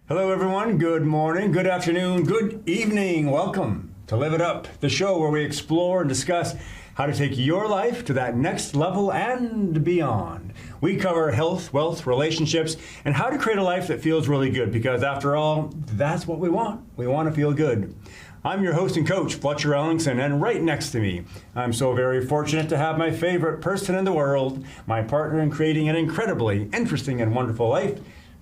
Hello, everyone. Good morning, good afternoon, good evening. Welcome to Live It Up, the show where we explore and discuss how to take your life to that next level and beyond. We cover health, wealth, relationships, and how to create a life that feels really good, because after all, that's what we want. We want to feel good. I'm your host and coach, Fletcher Ellingson, and right next to me, I'm so very fortunate to have my favorite person in the world, my partner in creating an incredibly interesting and wonderful life,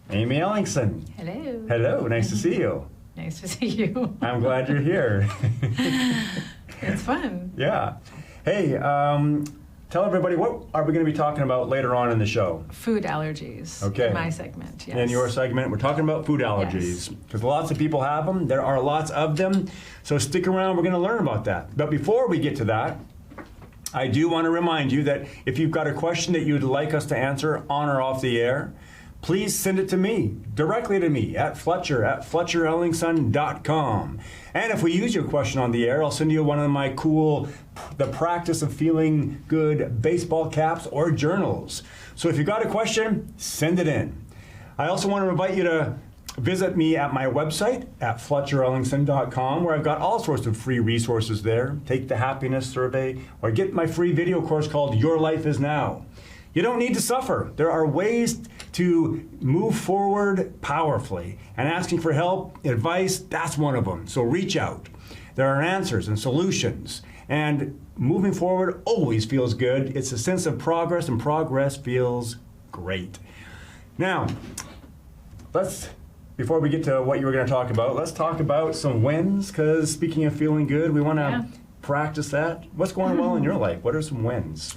Amy Ellingson. Hello. Hello, nice to see you. Nice to see you. I'm glad you're here. It's fun. Yeah. Hey, tell everybody, what are we going to be talking about later on in the show? Food allergies. Okay. In my segment, yes. In your segment, we're talking about food allergies. Because lots of people have them. There are lots of them. So stick around. We're going to learn about that. But before we get to that, I do want to remind you that if you've got a question that you'd like us to answer on or off the air, please send it to me, directly to me, at fletcherellingson.com. And if we use your question on the air, I'll send you one of my cool The Practice of Feeling Good baseball caps or journals. So if you've got a question, send it in. I also want to invite you to visit me at my website at fletcherellingson.com, where I've got all sorts of free resources there. Take the happiness survey or get my free video course called Your Life Is Now. You don't need to suffer. There are ways to move forward powerfully, and asking for help, advice, that's one of them. So reach out. There are answers and solutions, and moving forward always feels good. It's a sense of progress, and progress feels great. Now, before we get to what you were going to talk about, let's talk about some wins, because speaking of feeling good, we want to practice that. What's going well in your life? What are some wins?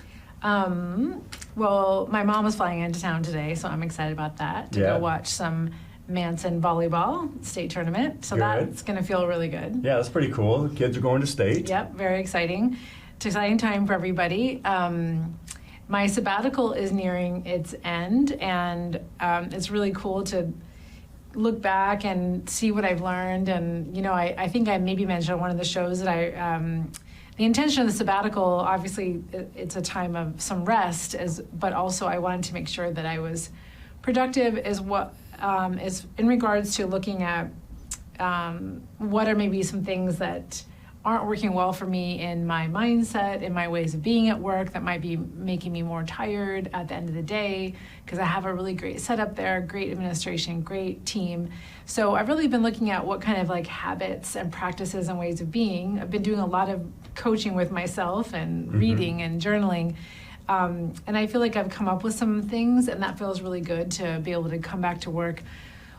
Well, my mom is flying into town today, so I'm excited about that, to go watch some Manson volleyball state tournament. So that's going to feel really good. Yeah, that's pretty cool. The kids are going to state. Yep, very exciting. It's an exciting time for everybody. My sabbatical is nearing its end, and it's really cool to look back and see what I've learned. And, you know, I think I maybe mentioned on one of the shows that the intention of the sabbatical, obviously, it's a time of some rest, but also I wanted to make sure that I was productive is in regards to looking at what are maybe some things that aren't working well for me in my mindset, in my ways of being at work, that might be making me more tired at the end of the day, because I have a really great setup there, great administration, great team. So I've really been looking at what kind of like habits and practices and ways of being. I've been doing a lot of coaching with myself and reading and journaling. And I feel like I've come up with some things, and that feels really good to be able to come back to work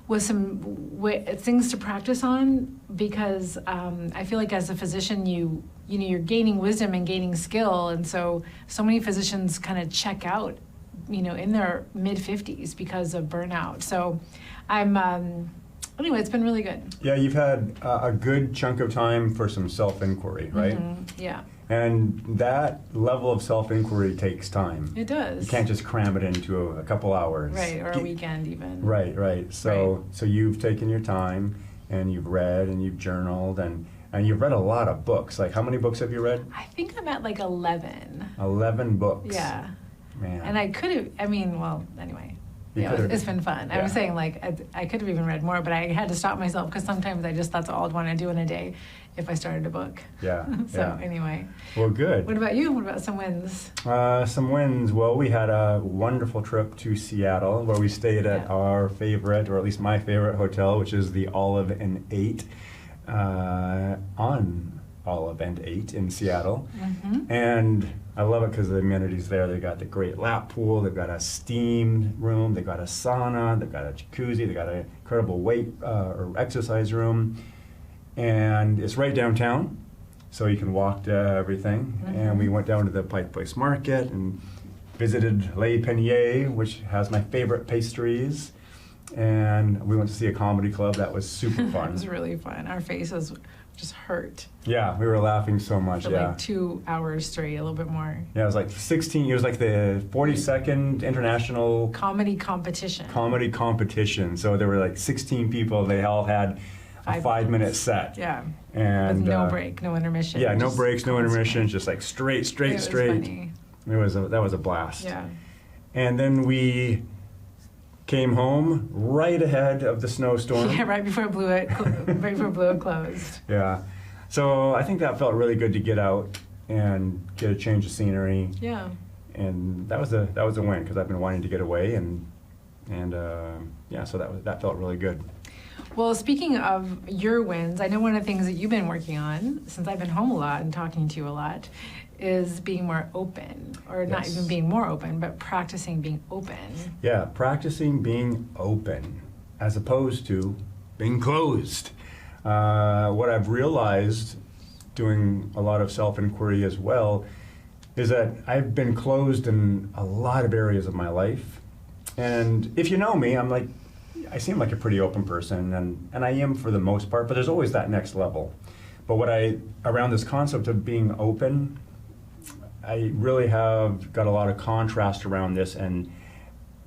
with some things to practice on, because I feel like as a physician, you're gaining wisdom and gaining skill, and so many physicians kind of check out, in their mid-50s because of burnout. So I'm anyway, it's been really good. Yeah, you've had a good chunk of time for some self-inquiry, right? Yeah. And that level of self-inquiry takes time. It does. You can't just cram it into a couple hours. Right, or a weekend even. Right. So you've taken your time, and you've read, and you've journaled, and you've read a lot of books. Like, how many books have you read? I think I'm at like 11. 11 books. Yeah. Man. And I could have, anyway. It's been fun. Yeah. I was saying, like, I could have even read more, but I had to stop myself, because sometimes that's all I'd want to do in a day if I started a book. Yeah. Anyway. Well, good. What about you? What about some wins? Some wins. Well, we had a wonderful trip to Seattle, where we stayed at our favorite, or at least my favorite hotel, which is the Olive and 8 on Olive and 8 in Seattle. And I love it because of the amenities there. They've got the great lap pool, they've got a steam room, they've got a sauna, they've got a jacuzzi, they've got an incredible weight or exercise room. And it's right downtown, so you can walk to everything. And we went down to the Pike Place Market and visited Les Paniers, which has my favorite pastries. And we went to see a comedy club. That was super fun. It was really fun. Our faces just hurt. Yeah, we were laughing so much. For like 2 hours straight, a little bit more. Yeah, it was like 16. It was like the 42nd International Comedy Competition. So there were like 16 people. They all had a 5-minute set. Yeah. And with no break, no intermission. Yeah, no breaks, no intermissions, just like straight. It was funny. That was a blast. Yeah. And then we Came home right ahead of the snowstorm. Yeah, right before it closed. Yeah. So I think that felt really good to get out and get a change of scenery. Yeah. And that was a win because I've been wanting to get away and yeah, so that felt really good. Well, speaking of your wins, I know one of the things that you've been working on since I've been home a lot and talking to you a lot is being more open, or not Yes. even being more open, but practicing being open. Yeah, practicing being open as opposed to being closed. What I've realized doing a lot of self-inquiry as well is that I've been closed in a lot of areas of my life. And if you know me, I seem like a pretty open person, and I am for the most part, but there's always that next level. But around this concept of being open, I really have got a lot of contrast around this and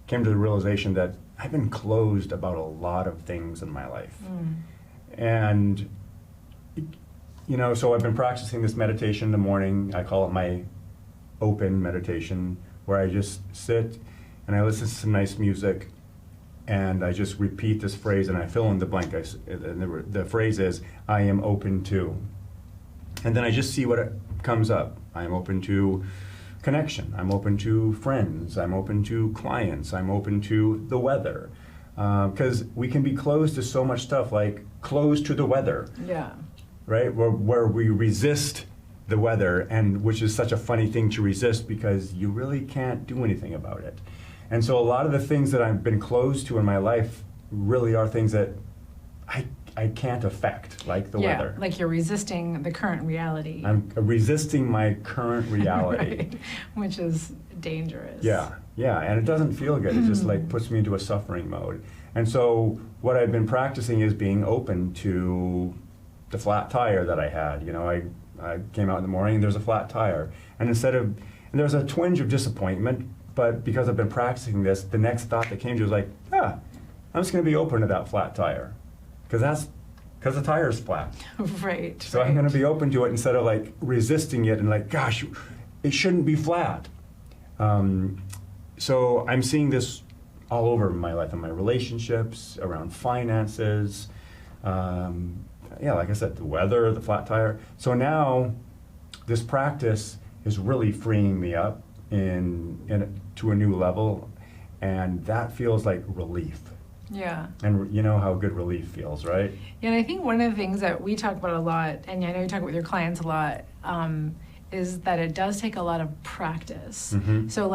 came to the realization that I've been closed about a lot of things in my life. And, so I've been practicing this meditation in the morning. I call it my open meditation, where I just sit and I listen to some nice music and I just repeat this phrase and I fill in the blank. The phrase is, I am open to. And then I just see what comes up. I'm open to connection. I'm open to friends. I'm open to clients. I'm open to the weather. Because we can be closed to so much stuff, like closed to the weather. Yeah. Right? Where we resist the weather, and which is such a funny thing to resist because you really can't do anything about it. And so a lot of the things that I've been closed to in my life really are things that I can't affect, like the weather. Like you're resisting the current reality. I'm resisting my current reality. Right, which is dangerous. Yeah, and it doesn't feel good. It just like puts me into a suffering mode. And so what I've been practicing is being open to the flat tire that I had. I came out in the morning and there's a flat tire. And there's a twinge of disappointment, but because I've been practicing this, the next thought that came to me was like, I'm just going to be open to that flat tire. Because the tire's flat. Right. So I'm going to be open to it instead of like resisting it and like, gosh, it shouldn't be flat. So I'm seeing this all over my life, in my relationships, around finances, like I said, the weather, the flat tire. So now this practice is really freeing me up to a new level, and that feels like relief. Yeah. And you know how good relief feels, right? Yeah, and I think one of the things that we talk about a lot, and I know you talk with your clients a lot, is that it does take a lot of practice. Mm-hmm. So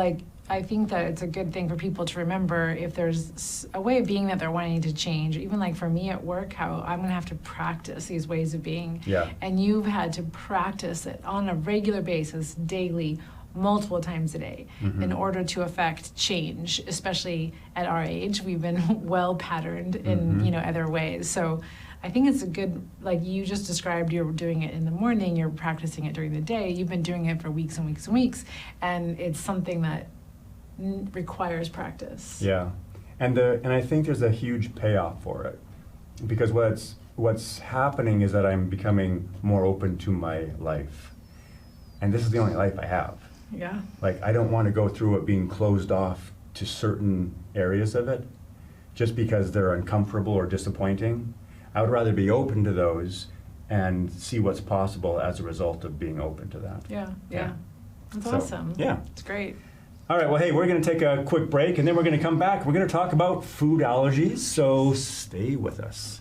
I think that it's a good thing for people to remember if there's a way of being that they're wanting to change, even like for me at work, how I'm going to have to practice these ways of being. Yeah. And you've had to practice it on a regular basis, daily, multiple times a day, in order to affect change, especially at our age. We've been well patterned in other ways. So I think it's a good, like you just described, you're doing it in the morning, you're practicing it during the day, you've been doing it for weeks and weeks and weeks, and it's something that requires practice. Yeah, and I think there's a huge payoff for it, because what's happening is that I'm becoming more open to my life, and this is the only life I have. Yeah. Like, I don't want to go through it being closed off to certain areas of it just because they're uncomfortable or disappointing. I would rather be open to those and see what's possible as a result of being open to that. Yeah. That's So, awesome. yeah. It's great. All right, well, hey, we're going to take a quick break, and then we're going to come back. We're going to talk about food allergies, so stay with us.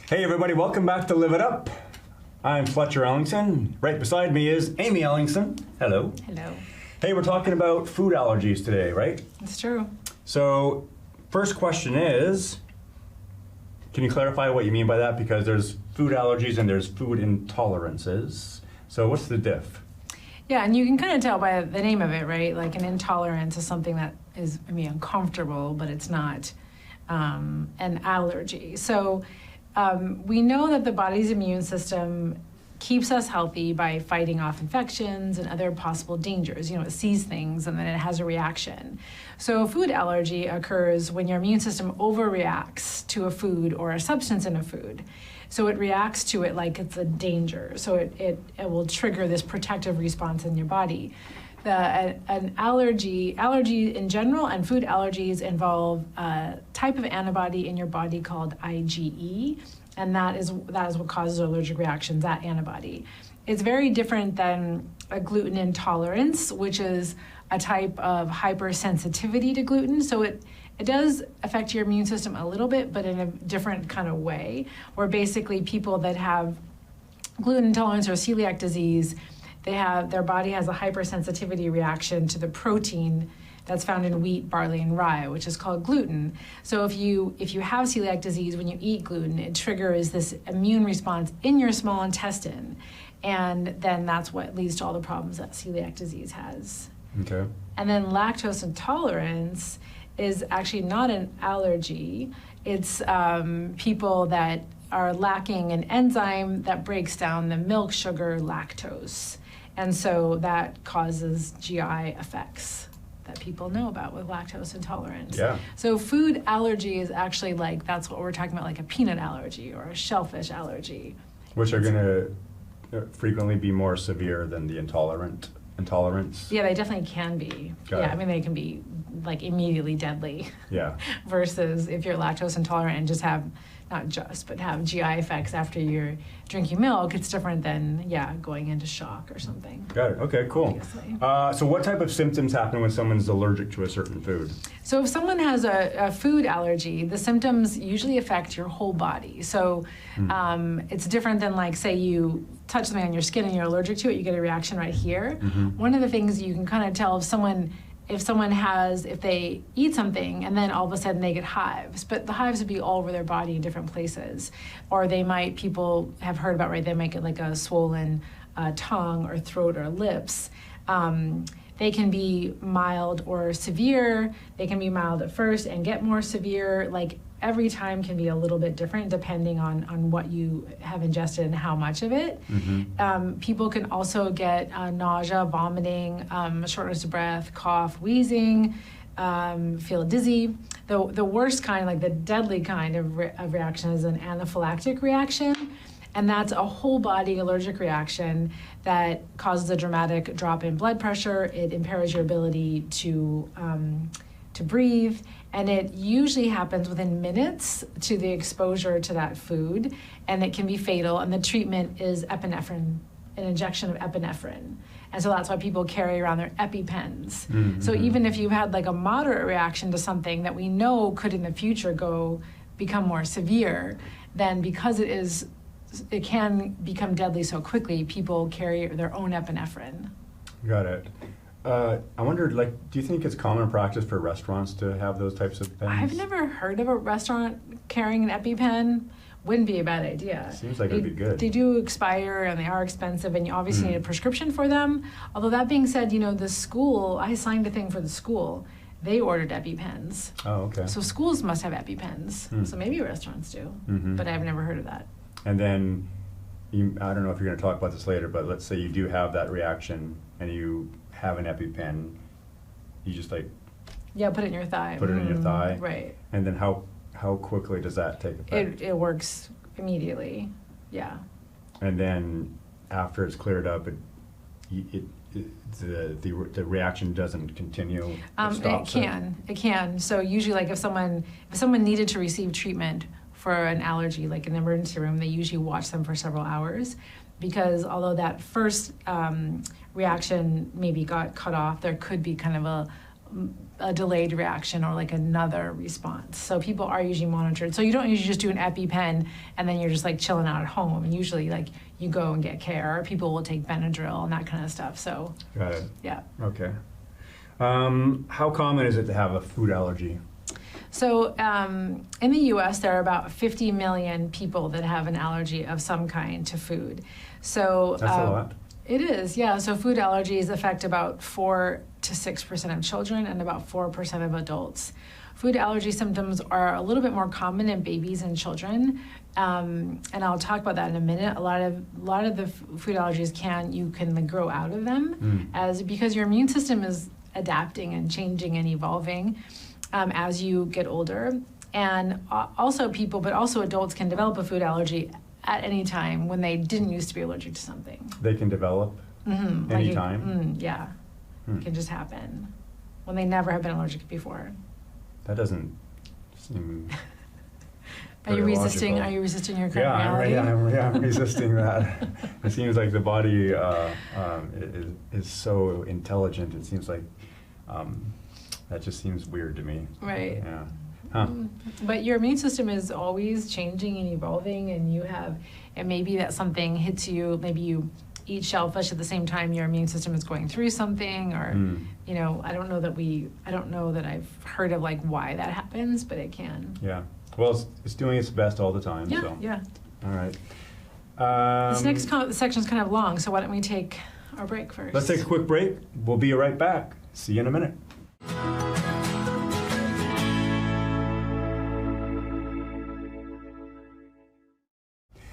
Hey, everybody, welcome back to Live It Up. I'm Fletcher Ellingson. Right beside me is Amy Ellingson. Hello. Hello. Hey, we're talking about food allergies today, right? It's true. So, first question is, can you clarify what you mean by that? Because there's food allergies and there's food intolerances. So what's the diff? Yeah, and you can kind of tell by the name of it, right? Like an intolerance is something that is, uncomfortable, but it's not an allergy. So we know that the body's immune system keeps us healthy by fighting off infections and other possible dangers. It sees things and then it has a reaction. So a food allergy occurs when your immune system overreacts to a food or a substance in a food. So it reacts to it like it's a danger. So it will trigger this protective response in your body. An allergy in general and food allergies involve a type of antibody in your body called IgE, and that is what causes allergic reactions, that antibody. It's very different than a gluten intolerance, which is a type of hypersensitivity to gluten. So it does affect your immune system a little bit, but in a different kind of way, where basically people that have gluten intolerance or celiac disease, their body has a hypersensitivity reaction to the protein that's found in wheat, barley, and rye, which is called gluten. So if you have celiac disease, when you eat gluten, it triggers this immune response in your small intestine, and then that's what leads to all the problems that celiac disease has. Okay. And then lactose intolerance is actually not an allergy. It's people that are lacking an enzyme that breaks down the milk sugar lactose. And so that causes GI effects that people know about with lactose intolerance. Yeah. So food allergy is actually that's what we're talking about, like a peanut allergy or a shellfish allergy. Which are going to frequently be more severe than the intolerance. Yeah, they definitely can be. Got it. I mean, they can be like immediately deadly. Yeah. Versus if you're lactose intolerant and have GI effects after you're drinking milk, it's different than, going into shock or something. Got it. Okay, cool. So what type of symptoms happen when someone's allergic to a certain food? So if someone has a food allergy, the symptoms usually affect your whole body. So it's different than, like, say you touch something on your skin and you're allergic to it, you get a reaction right here. One of the things you can kind of tell if they eat something and then all of a sudden they get hives, but the hives would be all over their body in different places. Or people have heard about, right, they might get like a swollen tongue or throat or lips. They can be mild or severe. They can be mild at first and get more severe. Like every time can be a little bit different depending on what you have ingested and how much of it. People can also get nausea, vomiting, shortness of breath, cough, wheezing, feel dizzy. The worst kind, like the deadly kind of reaction, is an anaphylactic reaction. And that's a whole body allergic reaction that causes a dramatic drop in blood pressure. It impairs your ability to breathe, and it usually happens within minutes to the exposure to that food, and it can be fatal. And the treatment is epinephrine, an injection of epinephrine. And so that's why people carry around their EpiPens. So even if you've had like a moderate reaction to something that we know could in the future become more severe, then because it can become deadly so quickly, people carry their own epinephrine. Got it. I wondered, do you think it's common practice for restaurants to have those types of pens? I've never heard of a restaurant carrying an EpiPen. Wouldn't be a bad idea. Seems like it'd be good. They do expire and they are expensive, and you obviously need a prescription for them. Although that being said, the school, I signed a thing for the school. They ordered EpiPens. Oh, okay. So schools must have EpiPens. So maybe restaurants do, but I've never heard of that. And then, I don't know if you're going to talk about this later, but let's say you do have that reaction and you have an EpiPen, you just put it in your thigh. Put it in your thigh. Right. And then how quickly does that take effect? It works immediately. Yeah. And then after it's cleared up, the reaction doesn't continue. It can. So usually, like if someone needed to receive treatment for an allergy, like an emergency room, they usually watch them for several hours, because although that first reaction maybe got cut off, there could be kind of a delayed reaction or like another response. So people are usually monitored. So you don't usually just do an EpiPen and then you're just like chilling out at home. And usually like you go and get care. People will take Benadryl and that kind of stuff. So got it. Yeah. Okay. How common is it to have a food allergy? So in the U.S., there are about 50 million people that have an allergy of some kind to food. So that's a lot. It is, yeah. So food allergies affect about 4 to 6% of children and about 4% of adults. Food allergy symptoms are a little bit more common in babies and children, and I'll talk about that in a minute. A lot of the food allergies you can grow out of them because your immune system is adapting and changing and evolving as you get older. And also adults can develop a food allergy at any time when they didn't used to be allergic to something. They can develop anytime? Yeah. It can just happen when they never have been allergic before. That doesn't seem Are you very resisting? logical. Are you resisting your current reality? I'm resisting that. It seems like the body is so intelligent. It seems like that just seems weird to me. Right. Yeah. Huh. But your immune system is always changing and evolving, and maybe that something hits you. Maybe you eat shellfish at the same time your immune system is going through something, or I don't know that I've heard of like why that happens, but it can. Yeah. Well, it's doing its best all the time. Yeah. So. Yeah. All right. This next section is kind of long, so why don't we take our break first? Let's take a quick break. We'll be right back. See you in a minute.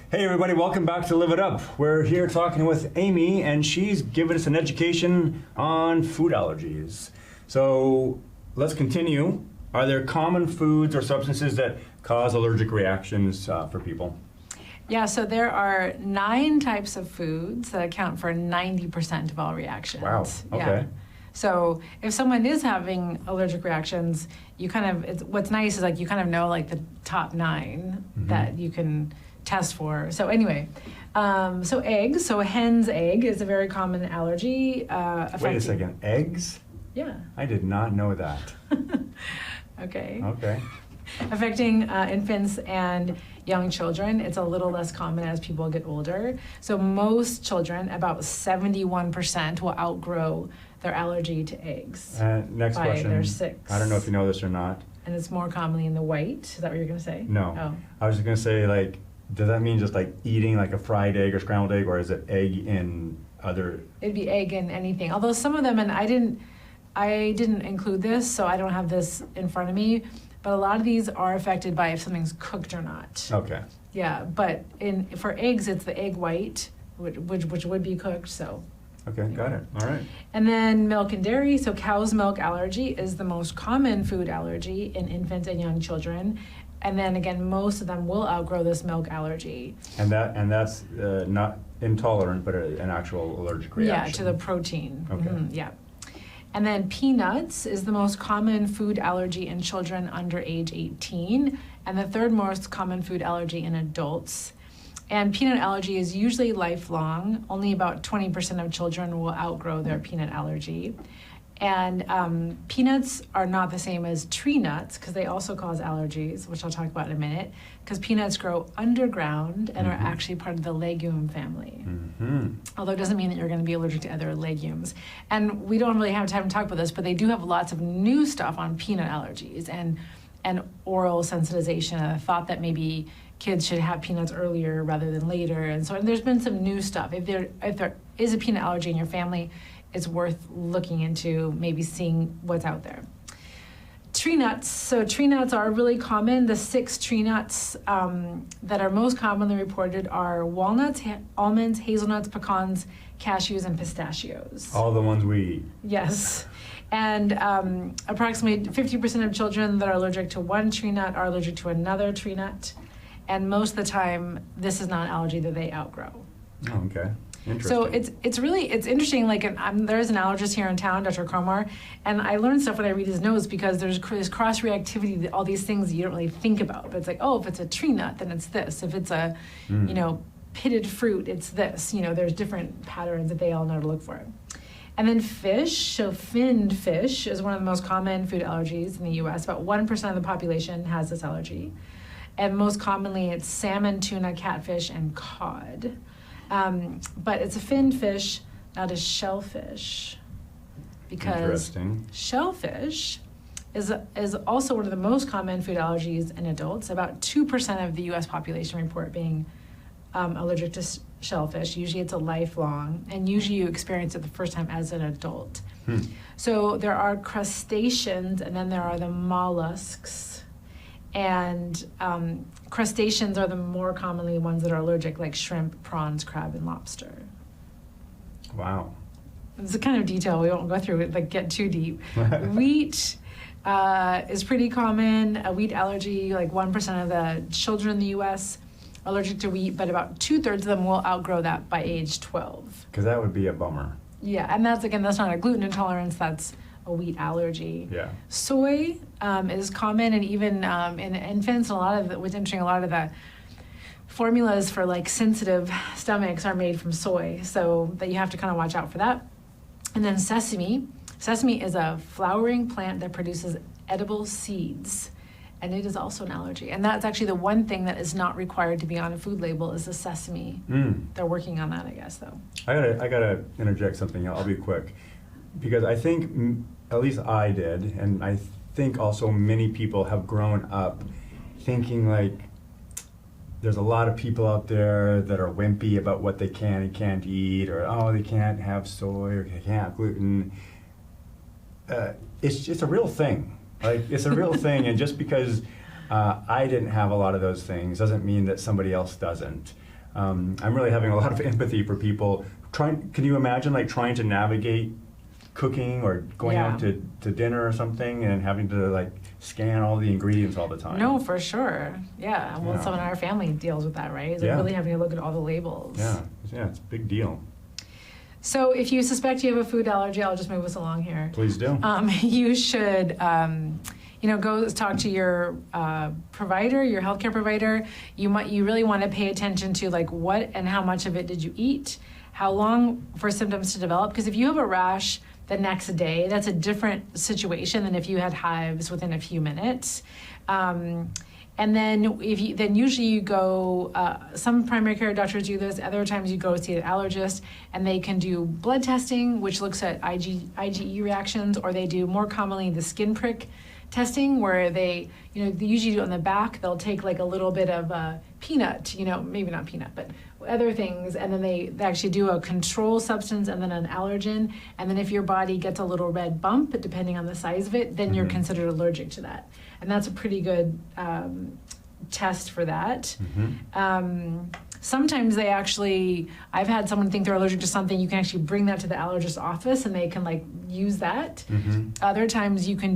Hey everybody, welcome back to Live It Up. We're here talking with Amy, and she's giving us an education on food allergies. So let's continue. Are there common foods or substances that cause allergic reactions for people? Yeah, so there are 9 types of foods that account for 90% of all reactions. Wow, okay. Yeah. So if someone is having allergic reactions, what's nice is like you kind of know like the top 9 that you can test for. So anyway, so eggs. So a hen's egg is a very common allergy. Wait a second, eggs? Yeah. I did not know that. Okay. Okay. Affecting infants and young children. It's a little less common as people get older. So most children, about 71%, will outgrow their allergy to eggs. Next by question. their 6. I don't know if you know this or not. And it's more commonly in the white. Is that what you're going to say? No. Oh. I was just going to say, like, does that mean just like eating like a fried egg or scrambled egg, or is it egg in other? It'd be egg in anything. Although some of them, and I didn't include this, so I don't have this in front of me, but a lot of these are affected by if something's cooked or not. Okay. Yeah, but for eggs, it's the egg white, which would be cooked, so. Okay, got it. All right. And then milk and dairy. So cow's milk allergy is the most common food allergy in infants and young children. And then again, most of them will outgrow this milk allergy. And that's not intolerant, but an actual allergic reaction. Yeah, to the protein. Okay. Yeah. And then peanuts is the most common food allergy in children under age 18, and the third most common food allergy in adults. And peanut allergy is usually lifelong. Only about 20% of children will outgrow their peanut allergy. And peanuts are not the same as tree nuts because they also cause allergies, which I'll talk about in a minute, because peanuts grow underground and are actually part of the legume family. Although it doesn't mean that you're going to be allergic to other legumes. And we don't really have time to talk about this, but they do have lots of new stuff on peanut allergies and oral sensitization. I thought that maybe kids should have peanuts earlier rather than later. And so there's been some new stuff. If there is a peanut allergy in your family, it's worth looking into, maybe seeing what's out there. Tree nuts. So tree nuts are really common. The 6 tree nuts that are most commonly reported are walnuts, almonds, hazelnuts, pecans, cashews, and pistachios. All the ones we eat. Yes. And approximately 50% of children that are allergic to one tree nut are allergic to another tree nut. And most of the time, this is not an allergy that they outgrow. Oh, okay. Interesting. So it's interesting. Like there's an allergist here in town, Dr. Cromar, and I learned stuff when I read his notes because there's cross reactivity, all these things you don't really think about. But it's like, oh, if it's a tree nut, then it's this. If it's a, pitted fruit, it's this. There's different patterns that they all know to look for. And then fish. So finned fish is one of the most common food allergies in the U.S. About 1% of the population has this allergy, and most commonly it's salmon, tuna, catfish, and cod. But it's a finned fish, not a shellfish, because shellfish is also one of the most common food allergies in adults. About 2% of the U.S. population report being allergic to shellfish. Usually it's a lifelong, and usually you experience it the first time as an adult. So there are crustaceans, and then there are the mollusks. And crustaceans are the more commonly ones that are allergic, like shrimp, prawns, crab, and lobster. Wow. It's the kind of detail we won't go through it, get too deep. Wheat is pretty common. A wheat allergy, like 1% of the children in the U.S. allergic to wheat, but about 2/3 of them will outgrow that by age 12. Because that would be a bummer. Yeah, and that's not a gluten intolerance, that's a wheat allergy. Yeah. Soy is common, and even in infants, what's interesting, a lot of the formulas for like sensitive stomachs are made from soy, so that you have to kind of watch out for that. And then sesame. Sesame is a flowering plant that produces edible seeds, and it is also an allergy. And that's actually the one thing that is not required to be on a food label is the sesame. They're working on that, I guess, though. I gotta interject something. I'll be quick, because I think at least I did, and I think also many people have grown up thinking like there's a lot of people out there that are wimpy about what they can and can't eat, or oh, they can't have soy, or they can't have gluten. It's a real thing. Like, it's a real thing, and just because I didn't have a lot of those things doesn't mean that somebody else doesn't. I'm really having a lot of empathy for people. Can you imagine like trying to navigate cooking or going out to dinner or something and having to like scan all the ingredients all the time? No, for sure. Yeah. Well, Yeah. someone in our family deals with that, right? Is like really having to look at all the labels. Yeah, it's a big deal. So if you suspect you have a food allergy, I'll just move us along here. Please do. You should, go talk to your provider, your healthcare provider. You really want to pay attention to like what and how much of it did you eat, how long for symptoms to develop. Because if you have a rash the next day, that's a different situation than if you had hives within a few minutes. And then usually you go, some primary care doctors do this, other times you go see an allergist and they can do blood testing, which looks at IgE reactions, or they do more commonly the skin prick testing where they usually do on the back, they'll take like a little bit of peanut, maybe not peanut, but other things, and then they actually do a control substance and then an allergen, and then if your body gets a little red bump, depending on the size of it, then you're considered allergic to that. And that's a pretty good test for that. Sometimes I've had someone think they're allergic to something, you can actually bring that to the allergist's office and they can like use that. Other times you can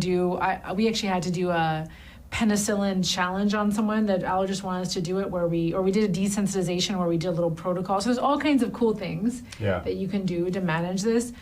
we actually had to do a penicillin challenge on someone. The allergist wanted us to do it where we did a desensitization where we did a little protocol. So there's all kinds of cool things that you can do to manage this.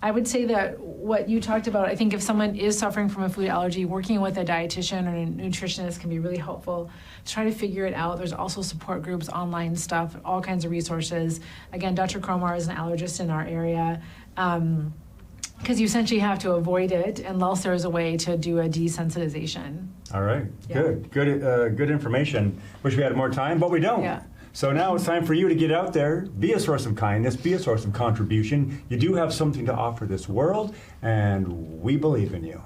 I would say that what you talked about, I think if someone is suffering from a food allergy, working with a dietitian or a nutritionist can be really helpful to try to figure it out. There's also support groups, online stuff, all kinds of resources. Again, Dr. Cromar is an allergist in our area. Because you essentially have to avoid it unless there's a way to do a desensitization. All right, good information. Wish we had more time, but we don't. Yeah. So now it's time for you to get out there, be a source of kindness, be a source of contribution. You do have something to offer this world, and we believe in you.